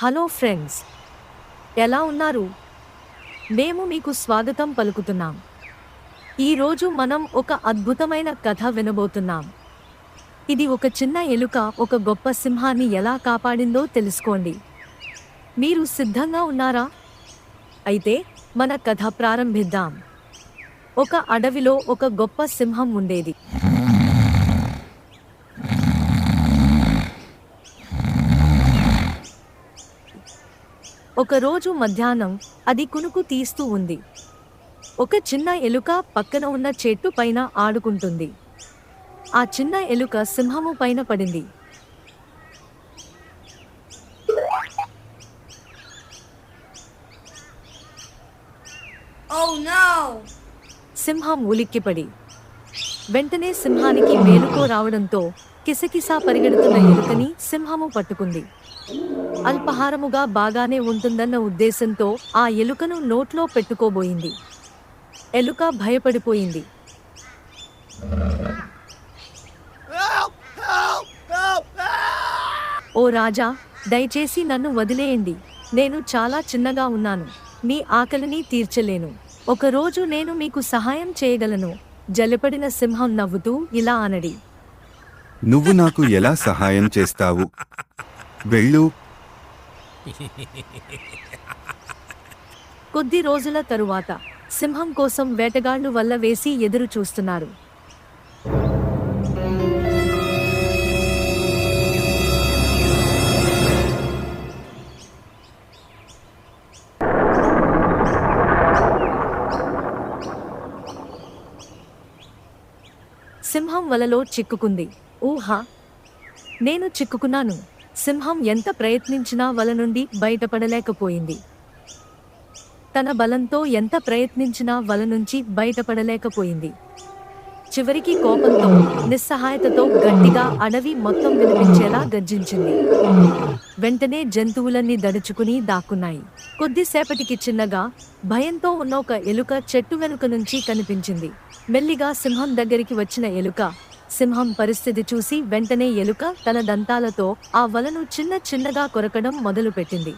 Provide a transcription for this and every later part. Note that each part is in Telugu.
హలో ఫ్రెండ్స్, ఎలా ఉన్నారు? మేము మీకు స్వాగతం పలుకుతున్నాం. ఈరోజు మనం ఒక అద్భుతమైన కథ వినబోతున్నాం. ఇది ఒక చిన్న ఎలుక ఒక గొప్ప సింహాన్ని ఎలా కాపాడిందో తెలుసుకోండి. మీరు సిద్ధంగా ఉన్నారా? అయితే మన కథ ప్రారంభిద్దాం. ఒక అడవిలో ఒక గొప్ప సింహం ఉండేది. ఒకరోజు మధ్యాహ్నం అది కునుకు తీస్తూ ఉంది. ఒక చిన్న ఎలుక పక్కన ఉన్న చెట్టు పైన ఆడుకుంటుంది. ఆ చిన్న ఎలుక సింహము పైన పడింది. Oh no! సింహం ఉలిక్కిపడి వెంటనే సింహానికి మేలుకో రావడంతో కిసకిసా పరిగెడుతున్న ఎలుకని సింహము పట్టుకుంది. అల్పాహారముగా బాగానే ఉంటుందన్న ఉద్దేశంతో ఆ ఎలుకను నోట్లో పెట్టుకోబోయింది. ఎలుక భయపడిపోయింది. ఓ రాజా, దయచేసి నన్ను వదిలేయండి. నేను చాలా చిన్నగా ఉన్నాను. మీ ఆకలిని తీర్చలేను. ఒకరోజు నేను మీకు సహాయం చేయగలను. జలపడిన సింహం నవ్వుతూ ఇలా అనడి. నువ్వు నాకు ఎలా సహాయం చేస్తావు? వెళ్ళు. కొద్ది రోజుల తరువాత సింహం కోసం వేటగాళ్లు వల్ల వేసి ఎదురు చూస్తున్నారు. సింహం వలలో చిక్కుకుంది. ఊహా, నేను చిక్కుకున్నాను. సింహం ఎంత ప్రయత్నించినా వల నుండి బయటపడలేకపోయింది. తన బలంతో ఎంత ప్రయత్నించినా వల నుంచి బయటపడలేకపోయింది. చివరికి కోపంతో, నిస్సహాయతతో గట్టిగా అడవి మొత్తం వినిపించేలా గర్జించింది. వెంటనే జంతువులన్నీ దడుచుకుని దాక్కున్నాయి. కొద్దిసేపటికి చిన్నగా, భయంతో ఉన్న ఒక ఎలుక చెట్టు వెనుక నుంచి కనిపించింది. మెల్లిగా సింహం దగ్గరికి వచ్చిన ఎలుక, సింహం పరిస్థితి చూసి వెంటనే ఎలుక తన దంతాలతో ఆ వలను చిన్న చిన్నగా కొరకడం మొదలుపెట్టింది.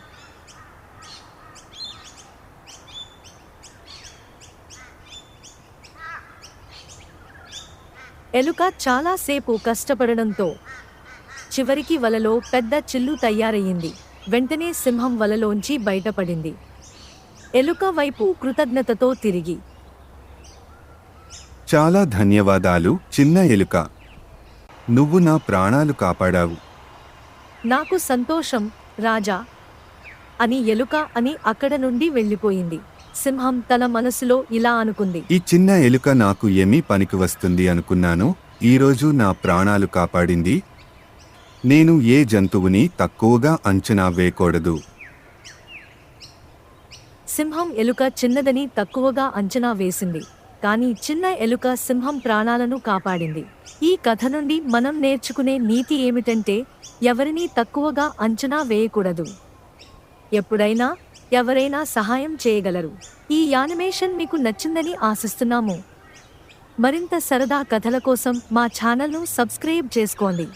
ఎలుక చాలాసేపు కష్టపడడంతో చివరికి వలలో పెద్ద చిల్లు తయారయ్యింది. వెంటనే సింహం వలలోంచి బయటపడింది. ఎలుక వైపు కృతజ్ఞతతో తిరిగి, చాలా ధన్యవాదాలు చిన్న ఎలుక. నువ్వు నా ప్రాణాలు కాపాడావు. నాకు సంతోషం రాజా అని ఎలుక అని అక్కడ నుండి వెళ్ళిపోయింది. సింహం తన మనసులో ఇలా అనుకుంది. ఈ చిన్న ఎలుక నాకు ఏమీ పనికి వస్తుంది అనుకున్నాను. ఈరోజు నా ప్రాణాలు కాపాడింది. నేను ఏ జంతువుని తక్కువగా అంచనా వేయకూడదు. సింహం ఎలుక చిన్నదని తక్కువగా అంచనా వేసింది. కానీ చిన్న ఎలుక సింహం ప్రాణాలను కాపాడింది. ఈ కథ నుండి మనం నేర్చుకునే నీతి ఏమిటంటే, ఎవరినీ తక్కువగా అంచనా వేయకూడదు. ఎప్పుడైనా ఎవరైనా సహాయం చేయగలరు. ఈ యానిమేషన్ మీకు నచ్చిందని ఆశిస్తున్నాము. మరింత సరదా కథల కోసం మా ఛానల్ను సబ్స్క్రైబ్ చేసుకోండి.